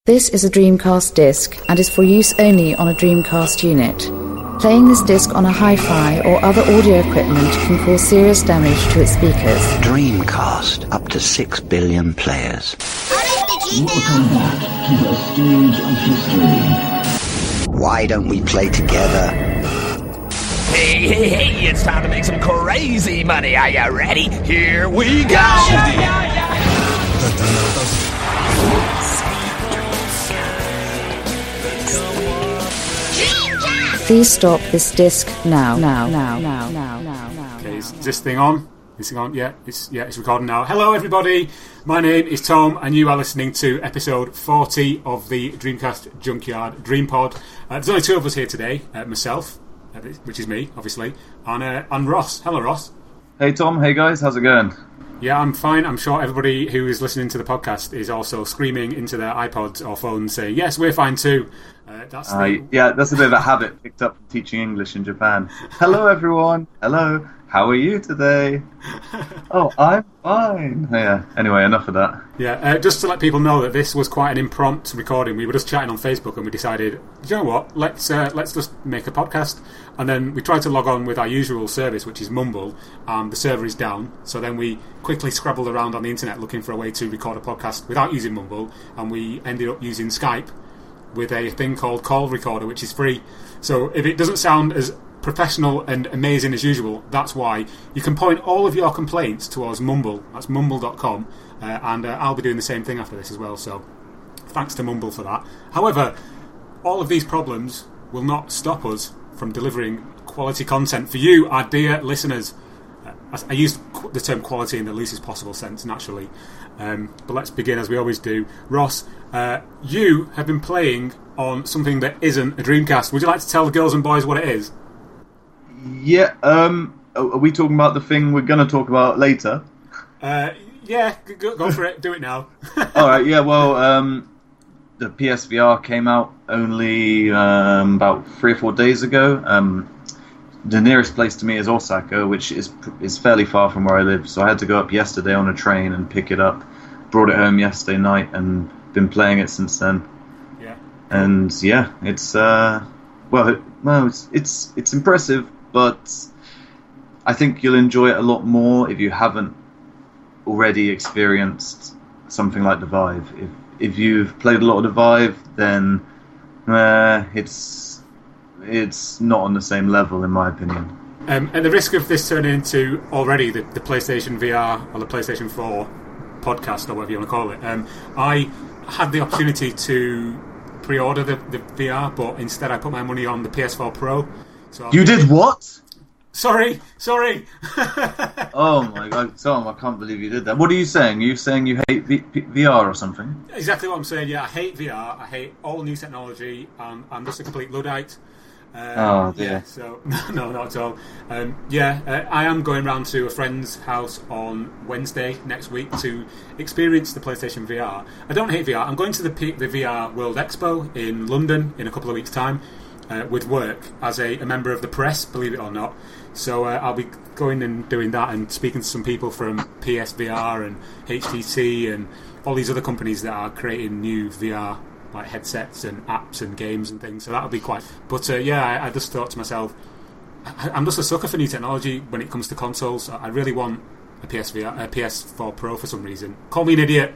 This is a Dreamcast disc and is for use only on a Dreamcast unit. Playing this disc on a hi-fi or other audio equipment can cause serious damage to its speakers. Dreamcast, up to 6 billion players. Welcome back to the stage of history. Why don't we play together? Hey, it's time to make some crazy money. Are you ready? Here we go! Please stop this disc now. Okay, is this thing on? Is it on? Yeah, it's recording now. Hello, everybody. My name is Tom, and you are listening to episode 40 of the Dreamcast Junkyard DreamPod. There's only two of us here today. Myself, which is me, obviously, and Ross. Hello, Ross. Hey, Tom. Hey, guys. How's it going? Yeah, I'm fine. I'm sure everybody who is listening to the podcast is also screaming into their iPods or phones saying, yes, we're fine too. Yeah, that's a bit of a habit picked up from teaching English in Japan. Hello, everyone. Hello. How are you today? Oh, I'm fine. Yeah. Anyway, enough of that. Yeah, just to let people know that this was quite an impromptu recording. We were just chatting on Facebook and we decided, you know what? Let's just make a podcast. And then we tried to log on with our usual service, which is Mumble, and the server is down. So then we quickly scrabbled around on the internet looking for a way to record a podcast without using Mumble, and we ended up using Skype with a thing called Call Recorder, which is free. So if it doesn't sound as professional and amazing as usual, that's why. You can point all of your complaints towards Mumble. That's mumble.com, and I'll be doing the same thing after this as well, so thanks to Mumble for that. However, all of these problems will not stop us from delivering quality content for you, our dear listeners. I used the term quality in the loosest possible sense, naturally, but let's begin as we always do. Ross, you have been playing on something that isn't a Dreamcast. Would you like to tell the girls and boys what it is? Yeah, are we talking about the thing we're going to talk about later? Yeah, go for it. Do it now. Alright, yeah, well, the PSVR came out only about 3 or 4 days ago. The nearest place to me is Osaka, which is fairly far from where I live, so I had to go up yesterday on a train and pick it up. Brought it home yesterday night and been playing it since then. Yeah. And yeah, it's it's impressive, but I think you'll enjoy it a lot more if you haven't already experienced something like the Vive. If you've played a lot of the Vive, then it's not on the same level, in my opinion. At the risk of this turning into already the PlayStation VR or the PlayStation 4 podcast or whatever you want to call it, I had the opportunity to pre-order the VR, but instead I put my money on the PS4 Pro. So you did what? Sorry. Oh my god, Tom, I can't believe you did that. What are you saying? Are you saying you hate VR or something? Exactly what I'm saying, yeah. I hate VR, I hate all new technology, and I'm just a complete Luddite. Oh dear. Yeah, so no, not at all. I am going round to a friend's house on Wednesday next week to experience the PlayStation VR. I don't hate VR. I'm going to the VR World Expo in London in a couple of weeks' time with work as a member of the press, believe it or not. So I'll be going and doing that and speaking to some people from PSVR and HTC and all these other companies that are creating new VR like headsets and apps and games and things, so that'll be quite. But I just thought to myself, I'm just a sucker for new technology when it comes to consoles. I really want a PS4 Pro for some reason. Call me an idiot,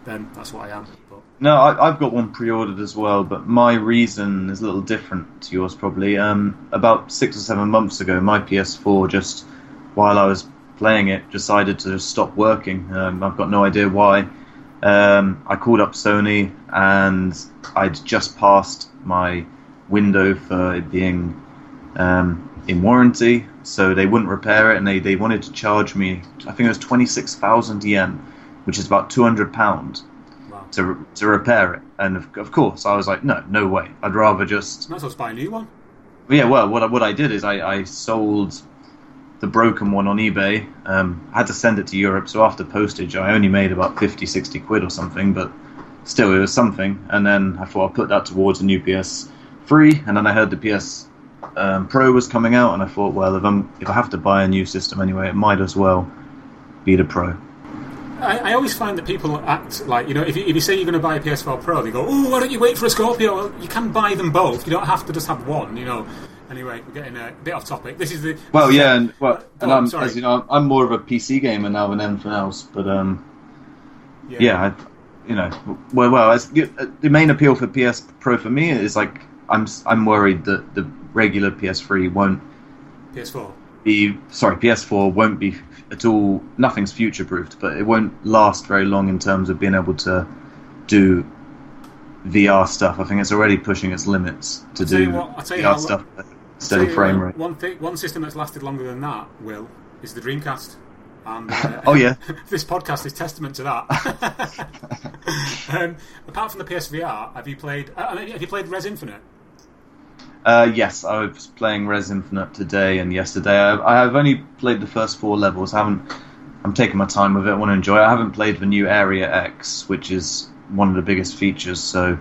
then that's what I am. But no, I've got one pre-ordered as well, but my reason is a little different to yours probably. About 6 or 7 months ago, my PS4 just, while I was playing it, decided to just stop working. I've got no idea why. I called up Sony and I'd just passed my window for it being in warranty, so they wouldn't repair it, and they wanted to charge me, I think it was 26,000 yen, which is about £200 wow. to repair it. And of course I was like, no way, I'd rather just... Might as well buy a new one. Yeah, well, what I did is I sold the broken one on eBay. I had to send it to Europe, so after postage I only made about 50-60 quid or something, but still it was something. And then I thought I'll put that towards a new PS3, and then I heard the PS Pro was coming out, and I thought, well, if I have to buy a new system anyway, it might as well be the Pro. I always find that people act like, if you say you're going to buy a PS4 Pro, they go, oh, why don't you wait for a Scorpio? Well, you can buy them both. You don't have to just have one, Anyway, we're getting a bit off topic. This is the... Well, yeah, and I'm, sorry. as you know, I'm more of a PC gamer now than anything else, but, the main appeal for PS Pro for me is, like, I'm worried that the regular PS3 won't... PS4 won't be at all... Nothing's future-proofed, but it won't last very long in terms of being able to do VR stuff. I think it's already pushing its limits to do VR stuff at steady frame rate. One system that's lasted longer than that, Will, is the Dreamcast. And, oh yeah, this podcast is testament to that. Apart from the PSVR, have you played Res Infinite? Yes, I was playing Res Infinite today and yesterday. I've only played the first 4 levels. I'm taking my time with it. I want to enjoy it. I haven't played the new Area X, which is one of the biggest features. So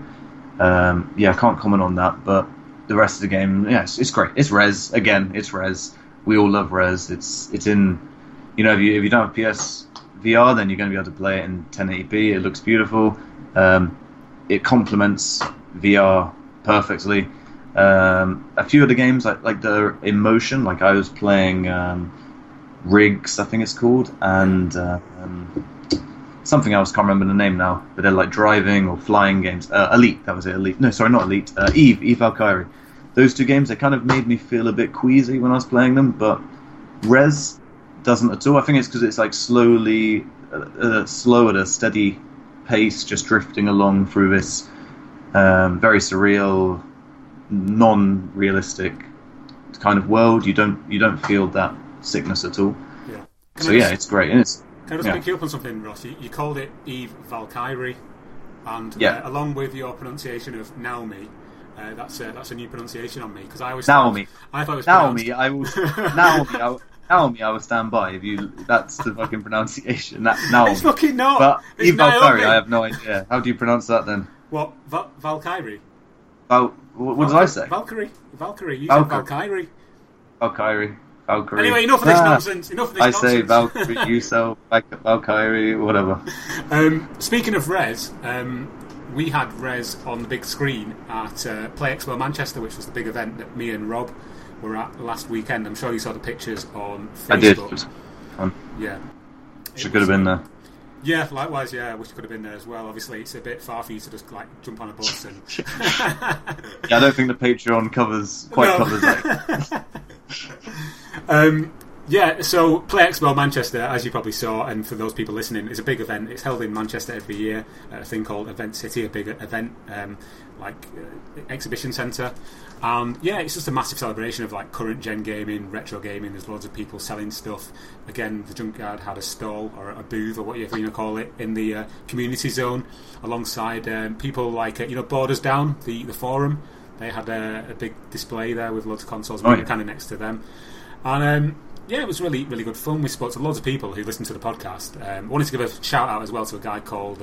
I can't comment on that. But the rest of the game, yes, it's great. It's Res again. It's Res. We all love Res. It's in. If you don't have PS VR, then you're going to be able to play it in 1080p. It looks beautiful. It complements VR perfectly. A few of the games, like the Emotion, like I was playing Rigs, I think it's called, and something else, can't remember the name now, but they're like driving or flying games. Elite, that was it, Elite. No, sorry, not Elite. Eve Valkyrie. Those 2 games, they kind of made me feel a bit queasy when I was playing them, but Res doesn't at all. I think it's because it's like slow at a steady pace, just drifting along through this very surreal, non-realistic kind of world. You don't feel that sickness at all. Yeah. It's great. And it's, can I just pick you up on something, Ross? You called it Eve Valkyrie, and along with your pronunciation of Naomi, that's a new pronunciation on me, because I always Naomi. I thought it was Naomi. Naomi. I will stand by if you. That's the fucking pronunciation. Naomi. It's fucking not. But it's Eve Valkyrie, I have no idea. How do you pronounce that then? What? Valkyrie. What did I say? Valkyrie. You said Valkyrie. Valkyrie. Anyway, enough of this nonsense. I say Valkyrie, you sell Valkyrie, whatever. Speaking of Res, we had Res on the big screen at Play Expo Manchester, which was the big event that me and Rob were at last weekend. I'm sure you saw the pictures on Facebook. I did. It was fun. Yeah. Wish I could have been there. Yeah, likewise, I wish I could have been there as well. Obviously, it's a bit far for you to just jump on a bus and... I don't think the Patreon covers that. So Play Expo Manchester, as you probably saw, and for those people listening, is a big event. It's held in Manchester every year at a thing called Event City, a big event exhibition centre. And it's just a massive celebration of current gen gaming, retro gaming. There's loads of people selling stuff. Again, the Junkyard had a stall or a booth or whatever you want to call it in the community zone, alongside people like Borders Down, the forum. They had a big display there with loads of consoles. We were kind of next to them, and it was really, really good fun. We spoke to loads of people who listened to the podcast. Wanted to give a shout out as well to a guy called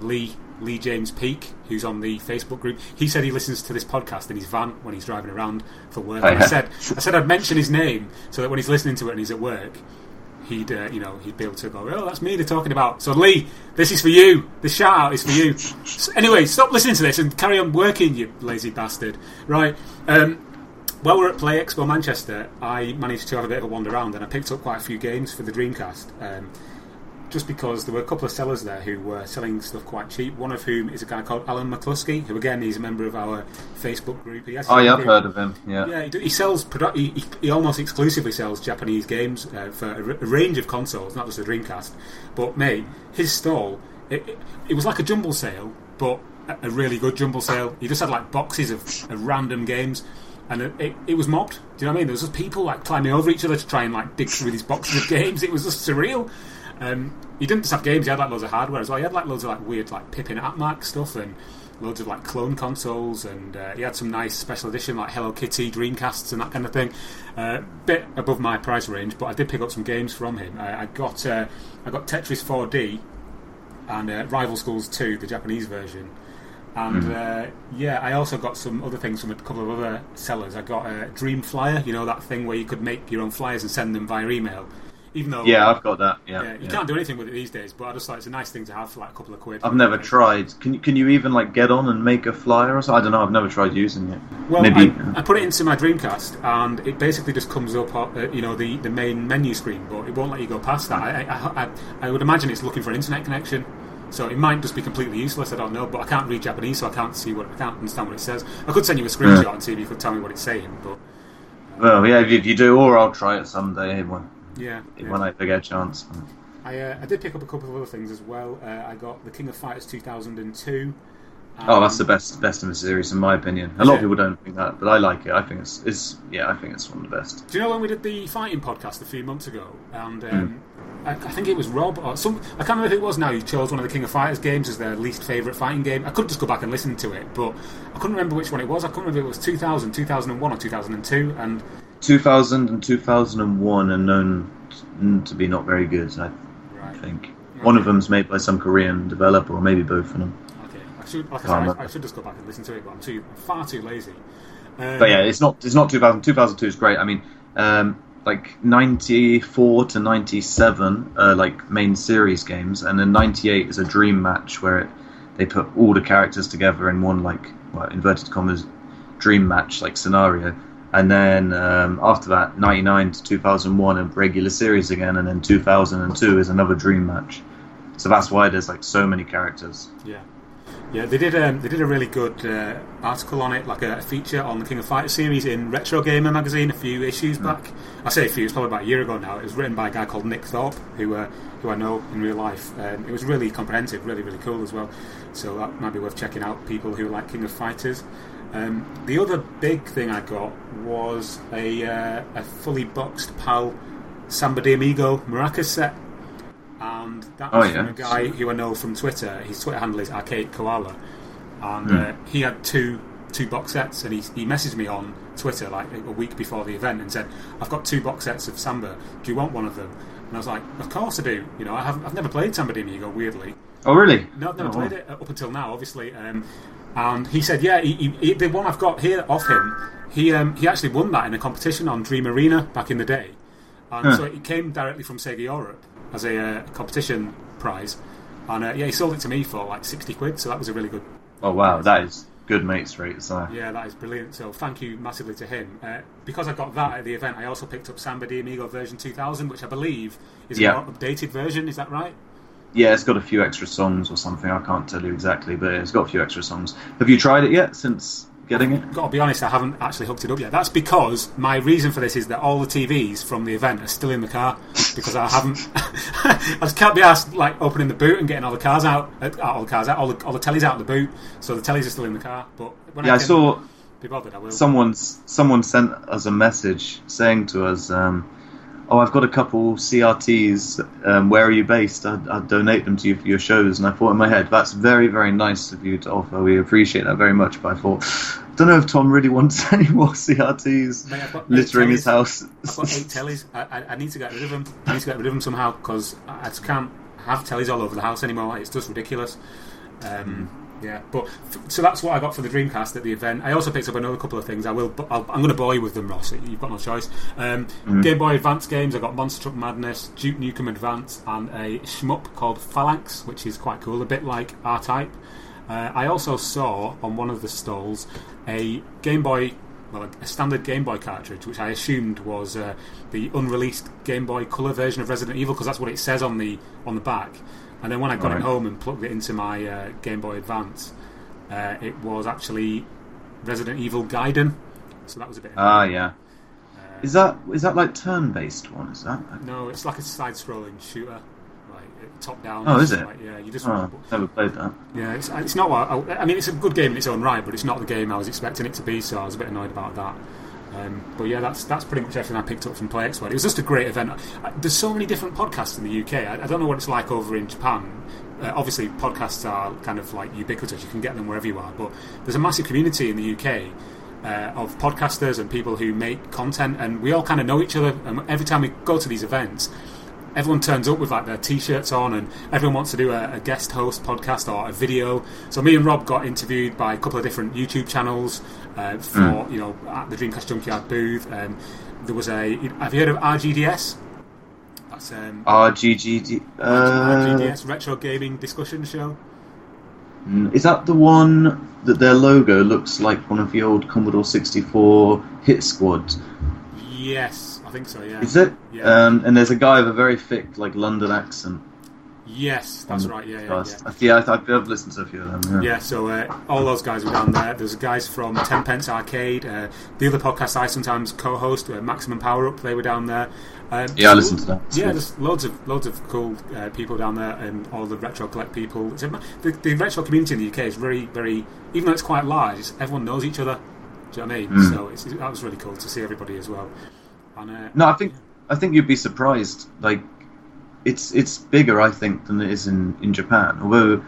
Lee James Peake, who's on the Facebook group. He said he listens to this podcast in his van when he's driving around for work. And I said I'd mention his name so that when he's listening to it and he's at work, he'd be able to go, oh, that's me they're talking about. So Lee, this is for you. This shout out is for you. So anyway, stop listening to this and carry on working, you lazy bastard. Right. While we're at Play Expo Manchester, I managed to have a bit of a wander around, and I picked up quite a few games for the Dreamcast. Just because there were a couple of sellers there who were selling stuff quite cheap, one of whom is a guy called Alan McCluskey, who again he's a member of our Facebook group. I've heard of him. Yeah, he sells he almost exclusively sells Japanese games for a range of consoles, not just the Dreamcast. But mate, his stall it was like a jumble sale, but a really good jumble sale. He just had boxes of random games, and it was mobbed. Do you know what I mean? There was just people climbing over each other to try and dig through these boxes of games. It was just surreal. He didn't just have games, he had loads of hardware as well. He had loads of weird Pippin Atmac stuff and loads of clone consoles, and he had some nice special edition Hello Kitty Dreamcasts and that kind of thing. Bit above my price range, but I did pick up some games from him. I got Tetris 4D and Rival Schools 2, the Japanese version. And I also got some other things from a couple of other sellers. I got Dream Flyer, that thing where you could make your own flyers and send them via email. Even though I've got that. You can't do anything with it these days, but I just thought it's a nice thing to have for like a couple of quid. I've never tried. Can you even like get on and make a flyer or something? I don't know. I've never tried using it. Well, maybe I put it into my Dreamcast, and it basically just comes up, the main menu screen, but it won't let you go past that. I would imagine it's looking for an internet connection. So it might just be completely useless. I don't know, but I can't read Japanese, so I can't understand what it says. I could send you a screenshot and see if you could tell me what it's saying. But well, yeah, if you do, or I'll try it someday when I get a chance. I did pick up a couple of other things as well. I got the King of Fighters 2002. That's the best in the series, in my opinion. A lot of people don't think that, but I like it. I think it's one of the best. Do you know when we did the fighting podcast a few months ago? And I think it was Rob or some. I can't remember who it was now. Who chose one of the King of Fighters games as their least favourite fighting game. I could just go back and listen to it, but I couldn't remember which one it was. I couldn't remember if it was 2000, 2001, or 2002. And 2000 and 2001 are known to be not very good. I think one of them's made by some Korean developer, or maybe both of them. I should just go back and listen to it, but I'm far too lazy. But yeah, it's not 2000. 2002 is great. I mean, like 94 to 97 are like main series games, and then 98 is a dream match where they put all the characters together in one inverted commas dream match like scenario. And then after that, 99 to 2001 are regular series again, and then 2002 is another dream match. So that's why there's like so many characters. Yeah, they did a really good article on it, like a feature on the King of Fighters series in Retro Gamer magazine a few issues back. I say a few, it's probably about a year ago now. It was written by a guy called Nick Thorpe, who I know in real life. It was really comprehensive, really, really cool as well. So that might be worth checking out, people who like King of Fighters. The other big thing I got was a fully boxed PAL Samba de Amigo Maracas set. And that was from a guy who I know from Twitter. His Twitter handle is Arcade Koala, and he had two box sets. And he messaged me on Twitter like a week before the event and said, "I've got 2 box sets of Samba. Do you want one of them?" And I was like, "Of course I do." You know, I've never played Samba de Amigo, weirdly. Oh really? No, I've never played it up until now, obviously. And he said, "Yeah, he, the one I've got here off him, he actually won that in a competition on Dream Arena back in the day, and so it came directly from Sega Europe as a competition prize, and he sold it to me for like 60 quid, so that was a really good. Oh wow, that is good mates rates. Yeah, that is brilliant. So thank you massively to him. Because I got that at the event, I also picked up Samba de Amigo version 2000, which I believe is a more updated version. Is that right? Yeah, it's got a few extra songs or something. I can't tell you exactly, but it's got a few extra songs. Have you tried it yet since getting it? Got to be honest, I haven't actually hooked it up yet. That's because my reason for this is that all the TVs from the event are still in the car, because I haven't. I just can't be asked like opening the boot and getting all the cars out, all the tellies out of the boot. So the tellies are still in the car. But when I saw be bothered, I will. Someone sent us a message saying to us, I've got a couple CRTs. Where are you based? I'd donate them to you for your shows. And I thought in my head, that's very, very nice of you to offer. We appreciate that very much. But I thought, I don't know if Tom really wants any more CRTs littering his house. I've got 8 tellies. I need to get rid of them. I need to get rid of them somehow, because I just can't have tellies all over the house anymore. It's just ridiculous. Yeah, but so that's what I got for the Dreamcast at the event. I also picked up another couple of things. I'm going to bore you with them, Ross. You've got no choice. Game Boy Advance games. I got Monster Truck Madness, Duke Nukem Advance, and a shmup called Phalanx, which is quite cool, a bit like R-Type. I also saw on one of the stalls a Game Boy, a standard Game Boy cartridge, which I assumed was the unreleased Game Boy Color version of Resident Evil, because that's what it says on the back. And then when I got it home and plugged it into my Game Boy Advance, it was actually Resident Evil Gaiden. So that was a bit. Yeah. Is that like turn-based one? Is that? No, it's like a side-scrolling shooter, like top down. Oh, is it? Like, yeah, you just. Never played that. Yeah, it's not what I mean. It's a good game in its own right, but it's not the game I was expecting it to be. So I was a bit annoyed about that. But yeah, that's pretty much everything I picked up from PlayXWorld. It was just a great event. There's so many different podcasts in the UK. I don't know what it's like over in Japan. Obviously, podcasts are kind of like ubiquitous. You can get them wherever you are. But there's a massive community in the UK of podcasters and people who make content, and we all kind of know each other. And every time we go to these events, everyone turns up with like their t-shirts on, and everyone wants to do a guest host podcast or a video. So me and Rob got interviewed by a couple of different YouTube channels for at the Dreamcast Junkyard booth. There was have you heard of RGDS? That's RGGD. RGDS, Retro Gaming Discussion Show. Is that the one that their logo looks like one of the old Commodore 64 Hit Squad? Yes, I think so, yeah. Is it? Yeah. And there's a guy with a very thick, like, London accent. Yes, that's right, yeah. I've listened to a few of them. Yeah, so all those guys were down there. There's guys from Tenpence Arcade, the other podcast I sometimes co-host, Maximum Power Up, they were down there. I listened to that. Yeah, there's loads of cool people down there, and all the Retro Collect people. The retro community in the UK is very, very, even though it's quite large, everyone knows each other. Do you know what I mean? So that was really cool to see everybody as well. And, no, I think you'd be surprised. Like, it's bigger, I think, than it is in Japan. Although,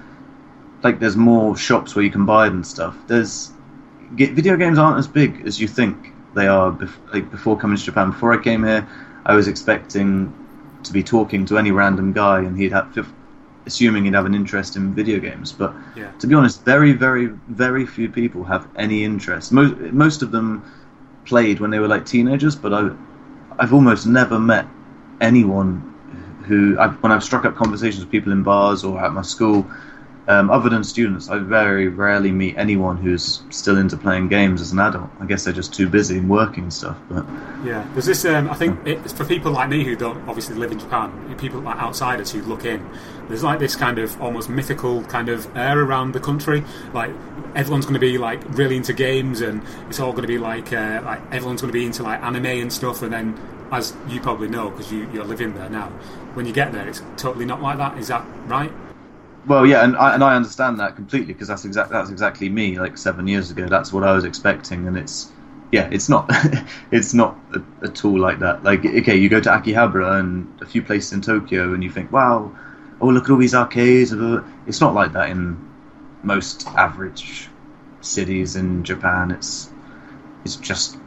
like, there's more shops where you can buy it and stuff. Video games aren't as big as you think they are. Before coming to Japan, before I came here, I was expecting to be talking to any random guy, and assuming he'd have an interest in video games. But to be honest, very, very, very few people have any interest. Most of them played when they were like teenagers, but I've almost never met anyone when I've struck up conversations with people in bars or at my school, other than students, I very rarely meet anyone who's still into playing games as an adult. I guess they're just too busy and working and stuff. But yeah, there's this. I think it's for people like me who don't obviously live in Japan, people like outsiders who look in. There's like this kind of almost mythical kind of air around the country. Like everyone's going to be like really into games, and it's all going to be like everyone's going to be into like anime and stuff. And then, as you probably know, because you're living there now, when you get there, it's totally not like that. Is that right? Well, yeah, and I understand that completely, because that's exactly me. Like 7 years ago, that's what I was expecting, and it's not it's not at all like that. Like, okay, you go to Akihabara and a few places in Tokyo, and you think, wow, oh, look at all these arcades. It's not like that in most average cities in Japan. It's just,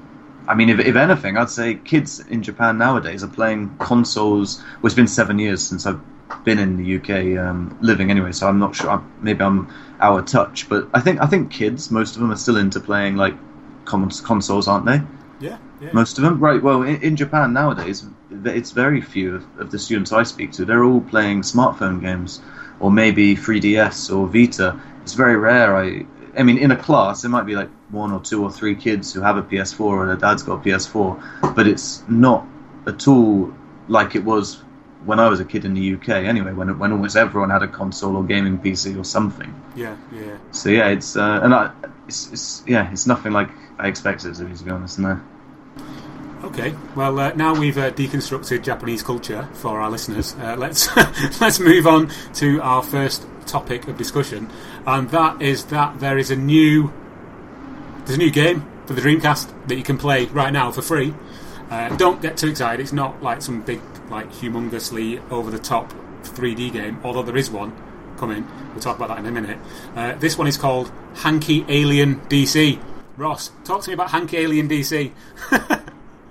I mean, if anything, I'd say kids in Japan nowadays are playing consoles. Well, it's been 7 years since I've been in the UK living anyway, so I'm not sure. Maybe I'm out of touch, but I think kids, most of them, are still into playing like consoles, aren't they? Yeah. Most of them, right? Well, in Japan nowadays, it's very few of the students I speak to. They're all playing smartphone games, or maybe 3DS or Vita. It's very rare. I mean, in a class, there might be like 1 or 2 or 3 kids who have a PS4 or their dad's got a PS4, but it's not at all like it was when I was a kid in the UK. Anyway, when almost everyone had a console or gaming PC or something. Yeah. So yeah, it's it's nothing like I expected it to be honest. No. Okay, well, now we've deconstructed Japanese culture for our listeners. Let's move on to our first topic of discussion, and that is that there's a new game for the Dreamcast that you can play right now for free. Don't get too excited. It's not like some big, like, humongously over-the-top 3D game, although there is one coming. We'll talk about that in a minute. This one is called Hanky Alien DC. Ross, talk to me about Hanky Alien DC.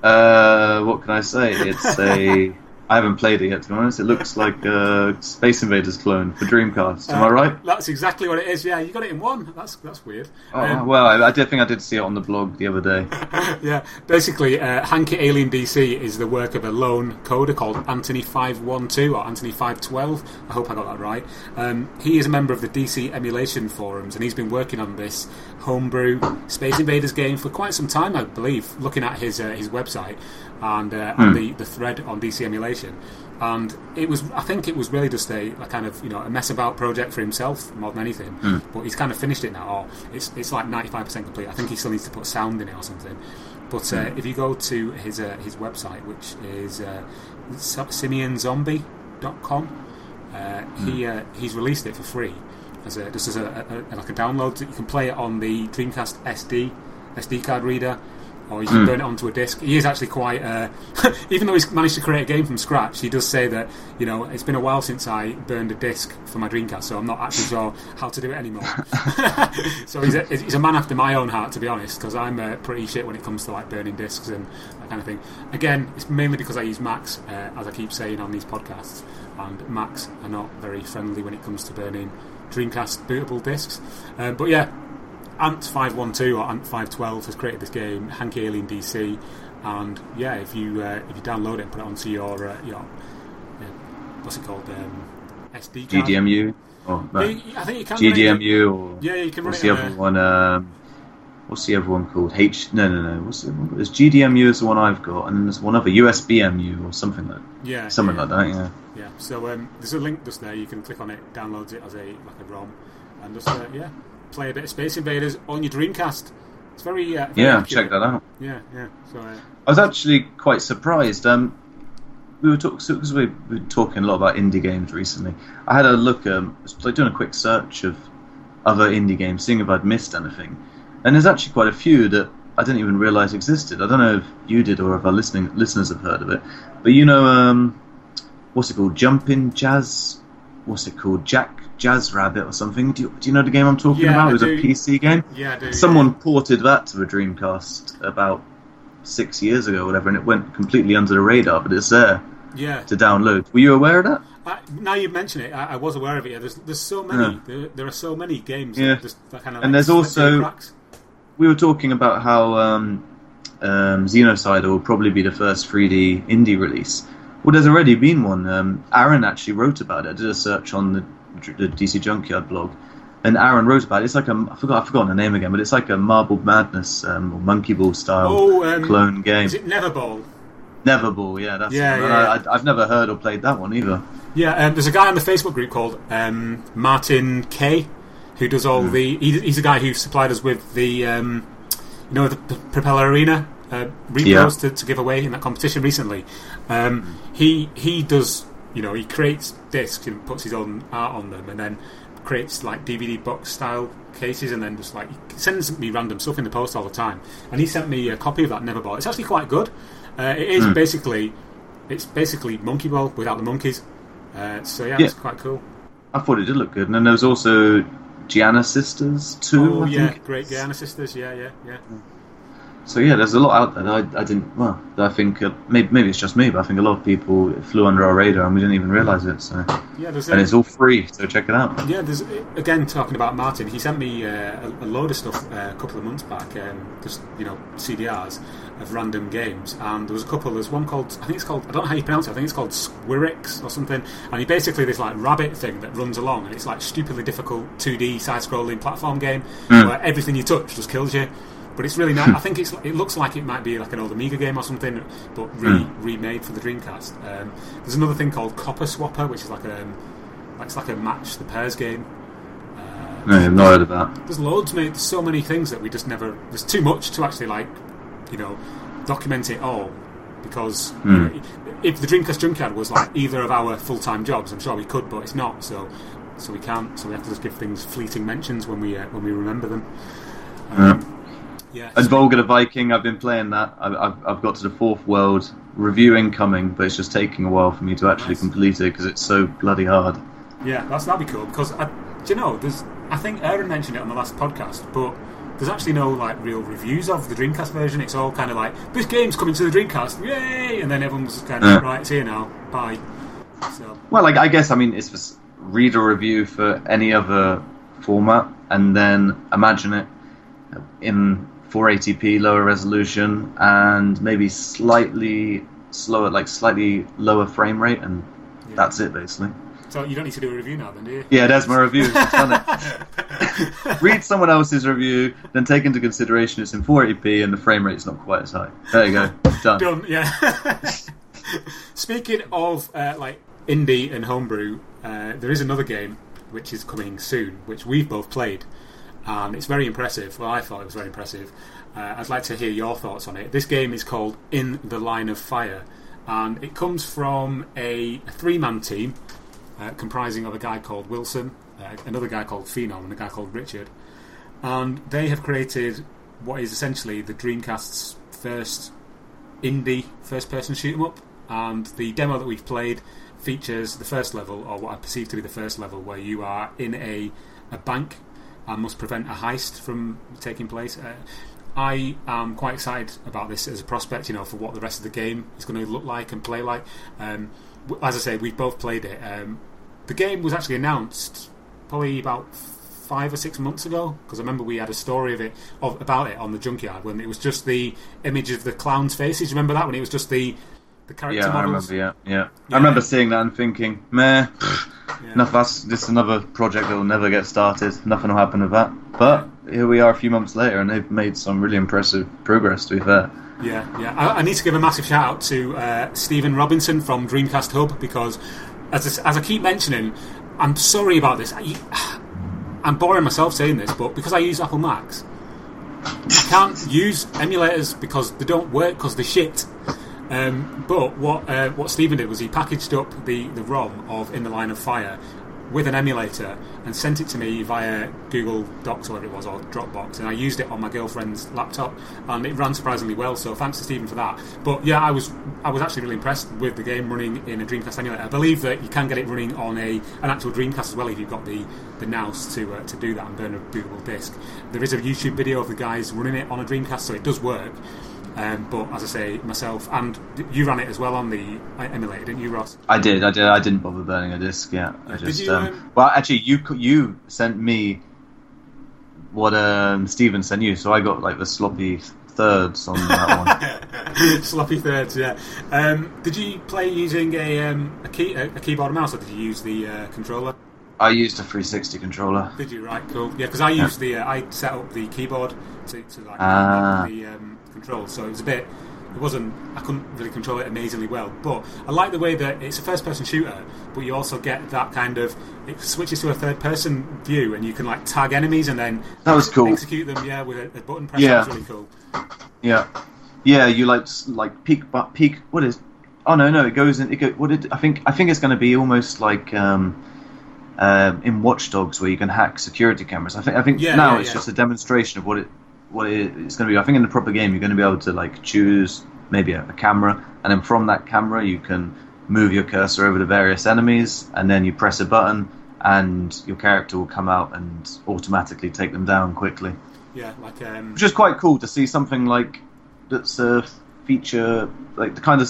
What can I say? I haven't played it yet, to be honest. It looks like a Space Invaders clone for Dreamcast. Am I right? That's exactly what it is. Yeah, you got it in one. That's weird. Well, I think I did see it on the blog the other day. Yeah, basically, Hanky Alien DC is the work of a lone coder called Anthony 512 or Anthony 512. I hope I got that right. He is a member of the DC emulation forums, and he's been working on this homebrew Space Invaders game for quite some time, I believe. Looking at his website and on the thread on DC emulation, and I think it was really just a kind of, you know, a mess about project for himself more than anything. But he's kind of finished it now. It's like 95% complete. I think he still needs to put sound in it or something. But if you go to his website, which is simianzombie.com, he's released it for free as a download. You can play it on the Dreamcast SD card reader, or you can burn it onto a disc. He is actually quite, even though he's managed to create a game from scratch, he does say that, you know, it's been a while since I burned a disc for my Dreamcast, so I'm not actually sure how to do it anymore. So he's a man after my own heart, to be honest, because I'm pretty shit when it comes to like burning discs and that kind of thing. Again, it's mainly because I use Macs, as I keep saying on these podcasts, and Macs are not very friendly when it comes to burning Dreamcast bootable discs. But yeah, Ant512 or Ant512 has created this game, Hanky Alien DC, and yeah, if you download it and put it onto your what's it called? SD card. GDMU? Oh, no. I think you can GDMU or... Yeah, you can run what's it the other one? What's the other one called? No. What's the other one? There's GDMU is the one I've got, and then there's one other, USBMU or something like that. Yeah. Yeah. So there's a link just there. You can click on it, download it as a ROM, and just play a bit of Space Invaders on your Dreamcast. It's very accurate. Check that out. Yeah. So I was actually quite surprised. We were because we've been talking a lot about indie games recently. I had a look. I was like doing a quick search of other indie games, seeing if I'd missed anything. And there's actually quite a few that I didn't even realise existed. I don't know if you did or if our listeners have heard of it. But what's it called? Jumpin' Jazz? What's it called? Jazz Rabbit or something? Do you know the game I'm talking about? It was a PC game. Yeah, I do. Someone ported that to a Dreamcast about 6 years ago or whatever, and it went completely under the radar, but it's there to download. Were you aware of that? Now you mention it, I was aware of it. There's so many. Yeah. There are so many games. That kind of and there's also... cracks. We were talking about how Xenocide will probably be the first 3D indie release. Well, there's already been one. Aaron actually wrote about it. I did a search on the DC Junkyard blog, and Aaron wrote about it. It's like I've forgotten the name again, but it's like a Marble Madness or Monkey Ball style clone game. Is it Neverball? Neverball, yeah, that's it. I've never heard or played that one either. Yeah, there's a guy on the Facebook group called Martin K, who does all the... He's a guy who supplied us with the the Propeller Arena repros to give away in that competition recently. He does, he creates discs and puts his own art on them, and then creates like DVD box style cases, and then just like he sends me random stuff in the post all the time. And he sent me a copy of that Neverball. It's actually quite good. It is basically Monkey Ball without the monkeys. It's quite cool. I thought it did look good. And then there was also Gianna Sisters too. I think. Great Gianna Sisters. Yeah. So there's a lot out there that I didn't. Well, I think maybe it's just me, but I think a lot of people it flew under our radar and we didn't even realise it. So and it's all free, so check it out. Yeah, there's again talking about Martin. He sent me a load of stuff a couple of months back, just CDRs of random games, and there was a couple. There's one called I don't know how you pronounce it. I think it's called Squirix or something. And he basically this like rabbit thing that runs along, and it's like stupidly difficult 2D side-scrolling platform game where everything you touch just kills you. But it's really nice. I think it looks like it might be like an old Amiga game or something, but remade for the Dreamcast. There's another thing called Copper Swapper, which is like a match the pairs game. No, I've not heard of that. There's loads, mate. There's so many things that we just never. There's too much to actually document it all. Because if the Dreamcast Junkyard was like either of our full-time jobs, I'm sure we could, but it's not. So we can't. So we have to just give things fleeting mentions when we remember them. And Volga the Viking, I've been playing that. I've got to the 4th world, review incoming, but it's just taking a while for me to actually complete it because it's so bloody hard. Yeah, that'd be cool because I think Aaron mentioned it on the last podcast, but there's actually no like real reviews of the Dreamcast version. It's all kind of like this game's coming to the Dreamcast, yay! And then everyone's just kind of right, it's here now, bye. So. Well, I guess it's for read a review for any other format, and then imagine it in 480p lower resolution and maybe slightly slower, like slightly lower frame rate, and that's it basically. So you don't need to do a review now then, do you? Yeah, there's my review. I've done it. Read someone else's review, then take into consideration it's in 480p and the frame rate's not quite as high. There you go. Done. Yeah. Speaking of like indie and homebrew, there is another game which is coming soon, which we've both played. And it's very impressive. Well, I thought it was very impressive. I'd like to hear your thoughts on it. This game is called In the Line of Fire, and it comes from a 3-man team comprising of a guy called Wilson, another guy called Phenom, and a guy called Richard. And they have created what is essentially the Dreamcast's first indie first-person shoot-'em-up. And the demo that we've played features the first level, or what I perceive to be the first level, where you are in a bank and must prevent a heist from taking place. I am quite excited about this as a prospect, for what the rest of the game is going to look like and play like. As I say, we've both played it. The game was actually announced probably about 5 or 6 months ago, because I remember we had a story about it on the Junkyard when it was just the image of the clowns' faces. Remember that when it was just the the character models. I remember seeing that and thinking, meh, enough. That's just another project that will never get started. Nothing will happen with that. But here we are a few months later, and they've made some really impressive progress, to be fair. Yeah. I need to give a massive shout out to Stephen Robinson from Dreamcast Hub, because as I keep mentioning, I'm sorry about this. I'm boring myself saying this, but because I use Apple Macs, I can't use emulators because they don't work because they're shit. But what Stephen did was he packaged up the ROM of In the Line of Fire with an emulator and sent it to me via Google Docs or whatever it was, or Dropbox, and I used it on my girlfriend's laptop, and it ran surprisingly well, so thanks to Stephen for that. But yeah, I was actually really impressed with the game running in a Dreamcast emulator. I believe that you can get it running on an actual Dreamcast as well if you've got the nous to do that and burn a bootable disc. There is a YouTube video of the guys running it on a Dreamcast, so it does work. But as I say, myself, and you ran it as well on the emulator, didn't you, Ross? I did. I didn't bother burning a disc. Yeah, I just. Did you, well, actually, you sent me what Stephen sent you, so I got like the sloppy thirds on that one. Sloppy thirds, yeah. Did you play using a keyboard and mouse, or did you use the controller? I used a 360 controller. Did you? Right, cool. Yeah, because I used I set up the keyboard to the control, so it was I couldn't really control it amazingly well, but I like the way that it's a first-person shooter, but you also get that kind of, it switches to a third-person view, and you can like tag enemies and then that was cool. Execute them, with a button press. That was really cool. Yeah. You like peek. What is? Oh no! It goes in. I think it's going to be almost like in Watch Dogs, where you can hack security cameras. I think it's just a demonstration of what it's going to be. I think in the proper game you're going to be able to like choose maybe a camera, and then from that camera you can move your cursor over to various enemies, and then you press a button and your character will come out and automatically take them down quickly. Yeah, like which is quite cool to see something like that's a feature, like the kind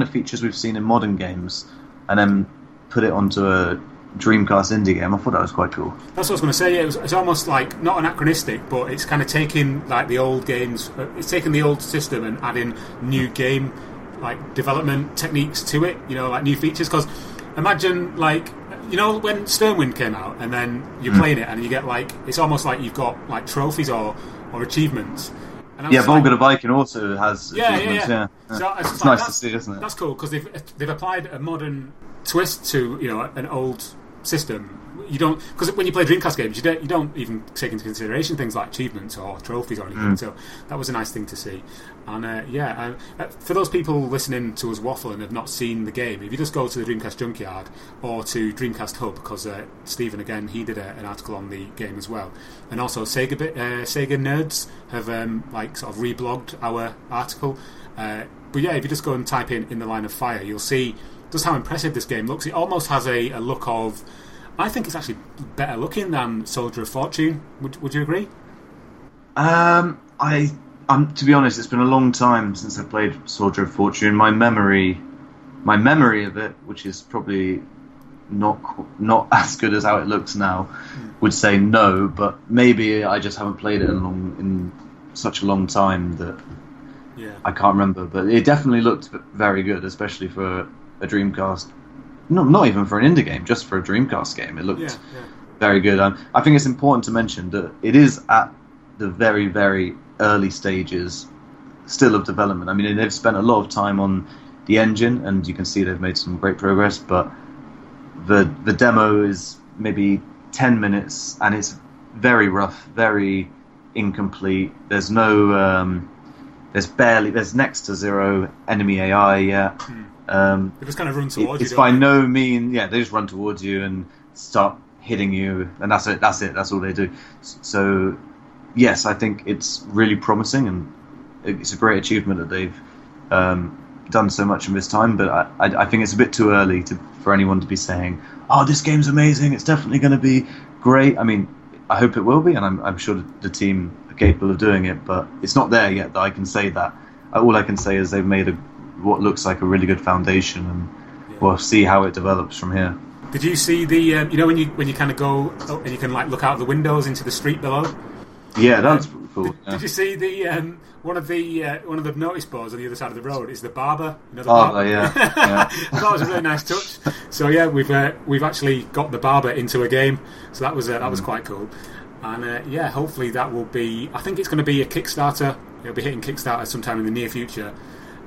of features we've seen in modern games, and then put it onto a Dreamcast indie game. I thought that was quite cool. That's what I was going to say. It's almost like not anachronistic, but it's kind of taking like the old games. It's taking the old system and adding new game like development techniques to it. Like new features. Because imagine like when Stormwind came out, and then you're playing it, and you get like it's almost like you've got like trophies or achievements. Volga the Viking also has achievements. Yeah. So it's nice to see, isn't it? That's cool because they've applied a modern twist to an old system. You don't, because when you play Dreamcast games, you don't even take into consideration things like achievements or trophies or anything. So that was a nice thing to see. And for those people listening to us waffle and have not seen the game, if you just go to the Dreamcast Junkyard or to Dreamcast Hub, because Stephen again he did an article on the game as well, and also Sega nerds have sort of reblogged our article. But yeah, if you just go and type in the Line of Fire, you'll see just how impressive this game looks. It almost has a look of, I think it's actually better looking than Soldier of Fortune. Would you agree? To be honest, it's been a long time since I played Soldier of Fortune. My memory of it, which is probably not as good as how it looks now, would say no. But maybe I just haven't played it in such a long time that I can't remember. But it definitely looked very good, especially for a Dreamcast. Not even for an indie game, just for a Dreamcast game. It looked very good. I think it's important to mention that it is at the very, very early stages still of development. I mean, they've spent a lot of time on the engine, and you can see they've made some great progress, but the demo is maybe 10 minutes, and it's very rough, very incomplete. There's no... there's next to zero enemy AI yet. They just kind of run towards you. It's by no means, they just run towards you and start hitting you, and that's it. That's all they do. So, yes, I think it's really promising, and it's a great achievement that they've done so much in this time. But I think it's a bit too early for anyone to be saying, "Oh, this game's amazing. It's definitely going to be great." I mean, I hope it will be, and I'm sure the team are capable of doing it. But it's not there yet that I can say that. All I can say is they've made what looks like a really good foundation, and we'll see how it develops from here. Did you see the when you kind of go and you can like look out the windows into the street below? Yeah, that's cool. Did you see the one of the notice boards on the other side of the road is the barber? You know, the barber, yeah. I thought it was a really nice touch. So yeah, we've actually got the barber into a game, so that was quite cool. And yeah, hopefully that will be. I think it's going to be a Kickstarter. It'll be hitting Kickstarter sometime in the near future.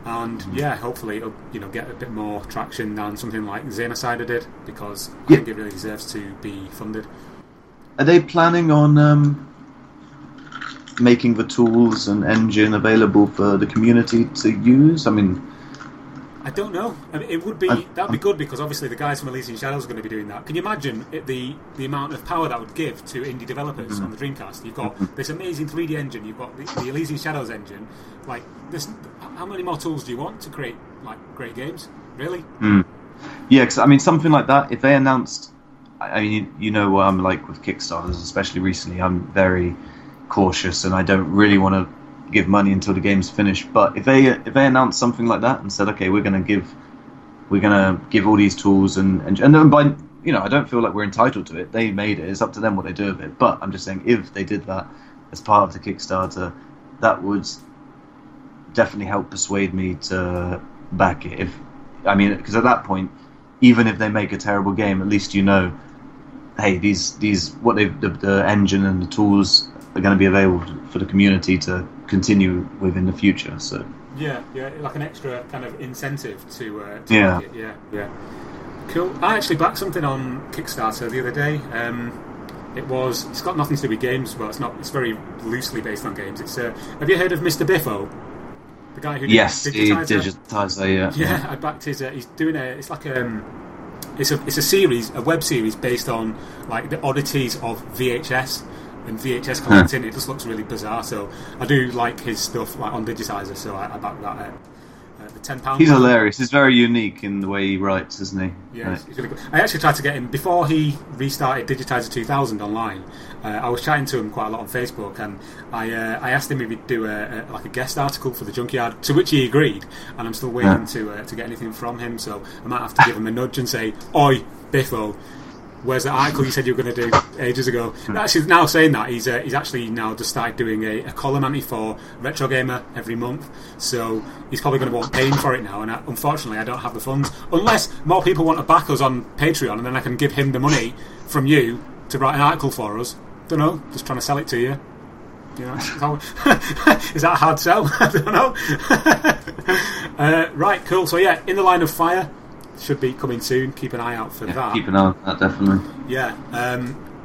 And yeah, hopefully it'll get a bit more traction than something like Xenocide did, because I think it really deserves to be funded. Are they planning on making the tools and engine available for the community to use? I mean, I don't know. I mean, it would be that'd be good, because obviously the guys from Elysian Shadows are going to be doing that. Can you imagine the amount of power that would give to indie developers on the Dreamcast? You've got this amazing 3D engine. You've got the Elysian Shadows engine. Like this, how many more tools do you want to create like great games? Really? Yeah, because I mean, something like that. If they announced, I mean, you know what I'm like with Kickstarters, especially recently. I'm very cautious, and I don't really want to give money until the game's finished. But if they announced something like that and said, okay, we're gonna give all these tools and then by, you know, I don't feel like we're entitled to it. They made it. It's up to them what they do with it. But I'm just saying, if they did that as part of the Kickstarter, that would definitely help persuade me to back it. Because at that point, even if they make a terrible game, at least you know, hey, the engine and the tools are going to be available for the community to continue with in the future. So yeah, like an extra kind of incentive to yeah. Make it. Yeah. Cool. I actually backed something on Kickstarter the other day. It's got nothing to do with games. Well, it's not. It's very loosely based on games. It's have you heard of Mr. Biffo? The guy who Digitizer. Yeah, I backed his. He's doing it's like it's a series, a web series based on like the oddities of VHS and VHS collecting. It just looks really bizarre. So I do like his stuff like on Digitizer. So I backed that at the £10. He's hilarious. He's very unique in the way he writes, isn't he? Yeah, he's really good. I actually tried to get him before he restarted Digitizer 2000 online. I was chatting to him quite a lot on Facebook, and I asked him if he'd do a guest article for the Junkyard, to which he agreed. And I'm still waiting to get anything from him, so I might have to give him a nudge and say, "Oi, Biffo, where's the article you said you were going to do ages ago?" Actually, now saying that, he's actually now just started doing a column for Retro Gamer every month, so he's probably going to want paying for it now, and unfortunately I don't have the funds, unless more people want to back us on Patreon, and then I can give him the money from you to write an article for us. Don't know, just trying to sell it to you. You know, is that a hard sell? I don't know. Right, cool. So yeah, In the Line of Fire should be coming soon. Keep an eye out for that. Keep an eye on that, definitely. Yeah.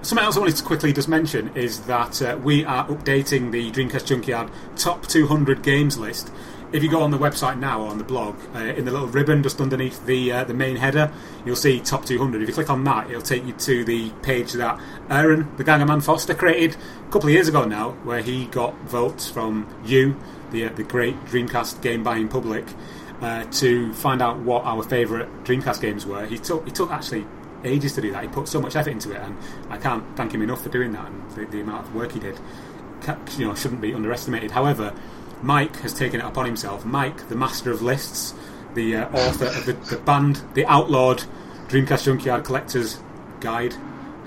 Something else I wanted to quickly just mention is that we are updating the Dreamcast Junkyard Top 200 Games list. If you go on the website now or on the blog, in the little ribbon just underneath the main header, you'll see Top 200. If you click on that, it'll take you to the page that Aaron, the Gang of Man Foster, created a couple of years ago now, where he got votes from you, the great Dreamcast game buying public, to find out what our favourite Dreamcast games were. He took actually ages to do that. He put so much effort into it, and I can't thank him enough for doing that, and the amount of work he did shouldn't be underestimated. However, Mike has taken it upon himself. Mike, the master of lists, the author of the banned, the outlawed Dreamcast Junkyard Collector's Guide,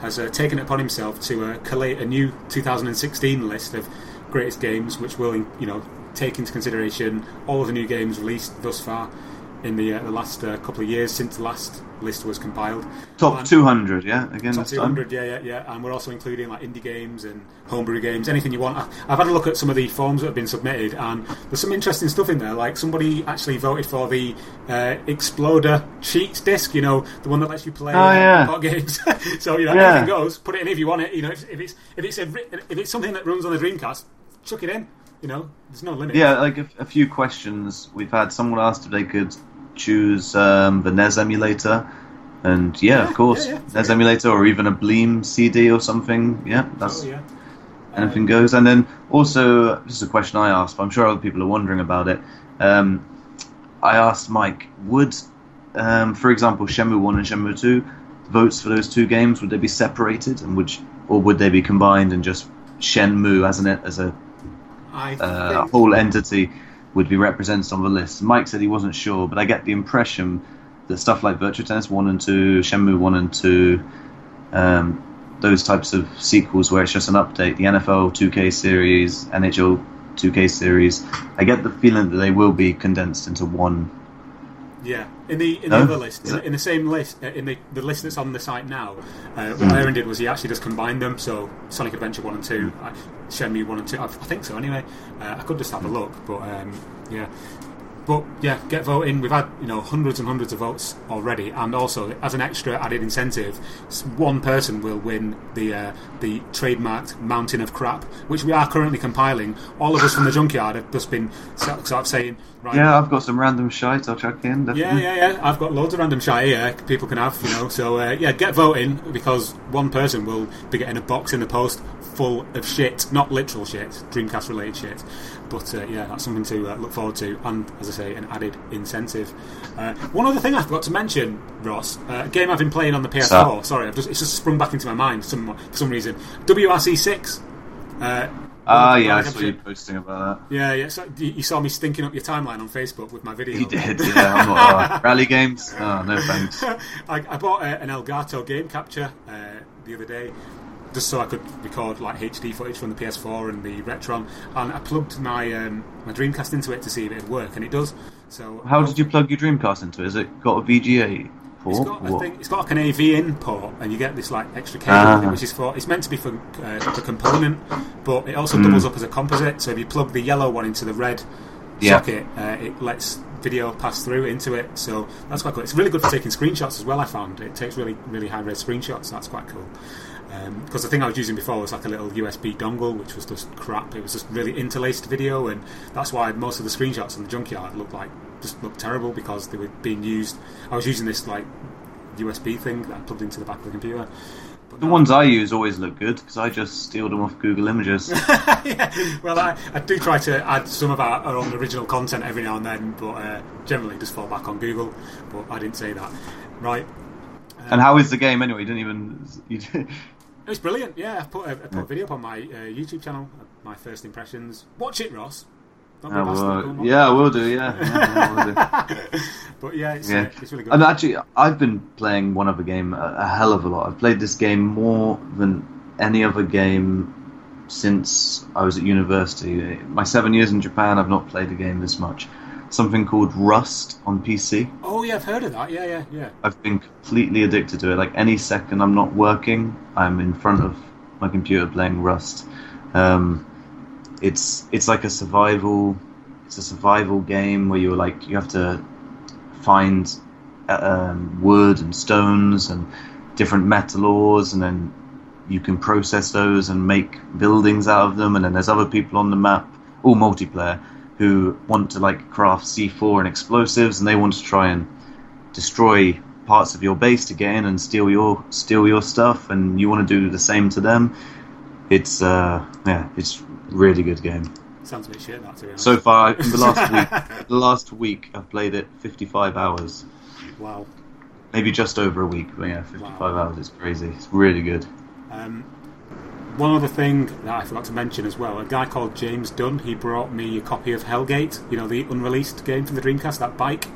has taken it upon himself to collate a new 2016 list of greatest games, which will take into consideration all of the new games released thus far in the last couple of years since the last list was compiled. Top 200, yeah? Again, top 200, yeah. And we're also including like indie games and homebrew games, anything you want. I've had a look at some of the forms that have been submitted, and there's some interesting stuff in there. Like somebody actually voted for the Exploder Cheats disc, the one that lets you play pot games. So anything goes. Put it in if you want it. If it's something that runs on the Dreamcast, chuck it in. There's no limit. Yeah, like a few questions we've had. Someone asked if they could choose the NES emulator, and of course, NES emulator or even a Bleem CD or something. Yeah, that's anything goes. And then also, this is a question I asked, but I'm sure other people are wondering about it. I asked Mike, would, for example, Shenmue 1 and Shenmue 2 votes for those two games, would they be separated, and would they be combined, and just Shenmue as a whole entity would be represented on the list? Mike said he wasn't sure, but I get the impression that stuff like Virtua Tennis 1 and 2, Shenmue 1 and 2, those types of sequels where it's just an update. The NFL 2K series, NHL 2K series. I get the feeling that they will be condensed into one. Yeah, in the other list, in the same list, in the list that's on the site now, what Aaron did was he actually just combined them. So Sonic Adventure 1 and 2, Shenmue 1 and 2. I think so. Anyway, I could just have a look, but yeah. But yeah, get voting. We've had hundreds and hundreds of votes already, and also as an extra added incentive, one person will win the trademarked Mountain of Crap, which we are currently compiling. All of us from the Junkyard have just been sort of saying, right. Yeah, I've got some random shite. I'll chuck in. Definitely. Yeah. I've got loads of random shite here. People can have, So yeah, get voting because one person will be getting a box in the post full of shit, not literal shit, Dreamcast related shit. But yeah, that's something to look forward to, and as I say, an added incentive. One other thing I forgot to mention, Ross, a game I've been playing on the PS4. Sorry, it's just sprung back into my mind for some reason. WRC 6. Yeah, I saw you posting about that. Yeah. So you saw me stinking up your timeline on Facebook with my video. You did, yeah. I'm not, rally games? Oh, no thanks. I bought an Elgato game capture the other day, just so I could record like HD footage from the PS4 and the Retron, and I plugged my my Dreamcast into it to see if it would work, and it does. So how did you plug your Dreamcast into it? Has it got a VGA port? It's got like an AV in port, and you get this like extra cable, which is it's meant to be for the component, but it also doubles up as a composite. So if you plug the yellow one into the red socket, it lets video pass through into it. So that's quite cool. It's really good for taking screenshots as well. I found it takes really really high res screenshots. That's quite cool. Because the thing I was using before was like a little USB dongle, which was just crap. It was just really interlaced video, and that's why most of the screenshots in the Junkyard looked terrible, because they were being used. I was using this like USB thing that I plugged into the back of the computer. But the ones I use always look good because I just steal them off Google Images. Yeah, well, I do try to add some of our own original content every now and then, but generally just fall back on Google. But I didn't say that, right? And how is the game anyway? You didn't. It's brilliant, yeah. I put a video up on my YouTube channel, my first impressions. Watch it, Ross. I will do, yeah. But yeah, it's really good. And actually, I've been playing one other game a hell of a lot. I've played this game more than any other game since I was at university. My 7 years in Japan, I've not played a game this much. Something called Rust on PC. Oh yeah, I've heard of that. Yeah. I've been completely addicted to it. Like any second I'm not working, I'm in front of my computer playing Rust. It's like a survival. It's a survival game where you have to find wood and stones and different metal ores, and then you can process those and make buildings out of them. And then there's other people on the map, all multiplayer, who want to craft C4 and explosives, and they want to try and destroy parts of your base to get in and steal your stuff, and you want to do the same to them. It's it's a really good game. Sounds a bit shit, that, to be honest. So far, in the last week, I've played it 55 hours. Wow. Maybe just over a week, but yeah, 55 hours. It's crazy. It's really good. One other thing that I forgot to mention as well, a guy called James Dunn, he brought me a copy of Hellgate, the unreleased game from the Dreamcast, that bike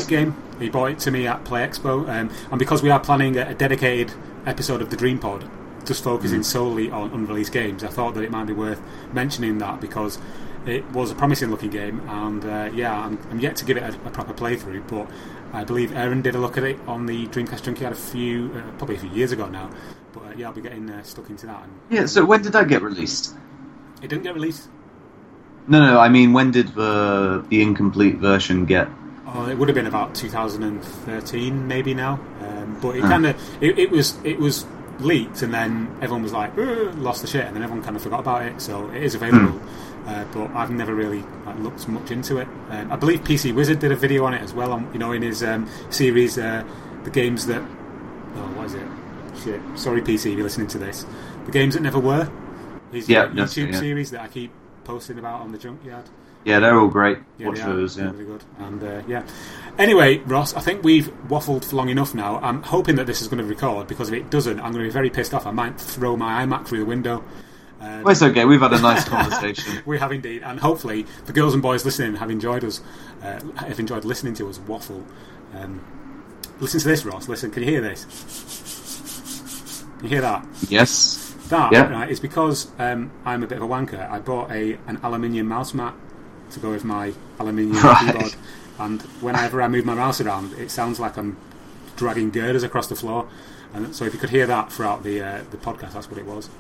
game. He bought it to me at Play Expo, and because we are planning a dedicated episode of the DreamPod, just focusing solely on unreleased games, I thought that it might be worth mentioning that, because it was a promising looking game, and I'm yet to give it a proper playthrough, but I believe Aaron did a look at it on the Dreamcast Junkyard probably a few years ago now. But I'll be getting stuck into that. So when did that get released? It didn't get released. No. I mean, when did the incomplete version get? Oh, it would have been about 2013, maybe now. But it was leaked, and then everyone was like, lost the shit, and then everyone kind of forgot about it. So it is available, but I've never really looked much into it. I believe PC Wizard did a video on it as well. In his series, the games that. Oh, what is it? Shit. Sorry, PC, if you're listening to this. The Games That Never Were. His YouTube series that I keep posting about on the Junkyard. Yeah, they're all great. Watch those, yeah. Really good. And anyway, Ross, I think we've waffled for long enough now. I'm hoping that this is going to record, because if it doesn't, I'm going to be very pissed off. I might throw my iMac through the window. Well, it's okay. We've had a nice conversation. We have indeed, and hopefully the girls and boys listening have enjoyed listening to us waffle. Listen to this, Ross. Listen, can you hear this? You hear that? Yes. That, Yeah. right, is because I'm a bit of a wanker. I bought an aluminium mouse mat to go with my aluminium keyboard, and whenever I move my mouse around, it sounds like I'm dragging girders across the floor. And so if you could hear that throughout the podcast, that's what it was.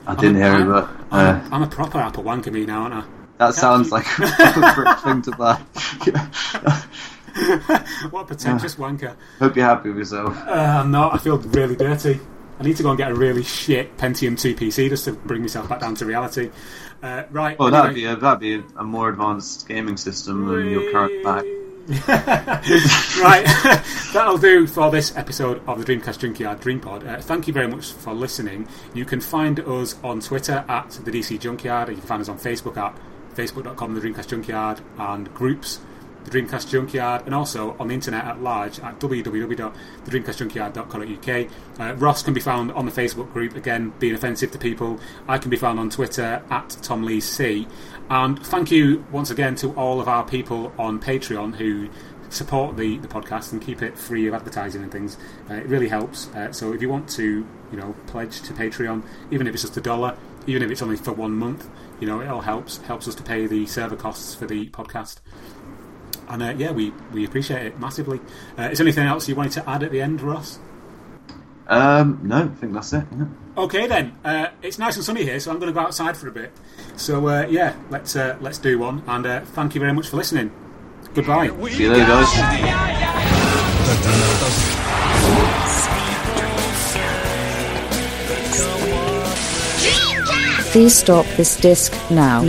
I didn't hear it, but... I'm a proper Apple wanker me now, aren't I? That sounds like a appropriate thing to buy. What a pretentious wanker. Hope you're happy with yourself. I'm not. I feel really dirty. I need to go and get a really shit Pentium 2 PC just to bring myself back down to reality. Right. Well, anyway. that'd be a more advanced gaming system than your current Mac. Right, that'll do for this episode of the Dreamcast Junkyard DreamPod. Thank you very much for listening. You can find us on Twitter at the DC Junkyard. You can find us on Facebook at facebook.com, the Dreamcast Junkyard, and groups, the Dreamcast Junkyard, and also on the internet at large at www.thedreamcastjunkyard.co.uk. Ross can be found on the Facebook group, again being offensive to people. I can be found on Twitter at TomLeeC. And thank you once again to all of our people on Patreon who support the podcast and keep it free of advertising and things. It really helps. So if you want to, pledge to Patreon, even if it's just $1, even if it's only for 1 month, it all helps us to pay the server costs for the podcast. And we appreciate it massively. Is there anything else you wanted to add at the end, Ross? No, I think that's it. Yeah. Okay then. It's nice and sunny here, so I'm going to go outside for a bit. So let's do one. And thank you very much for listening. Goodbye. See you later, guys. Please stop this disc now.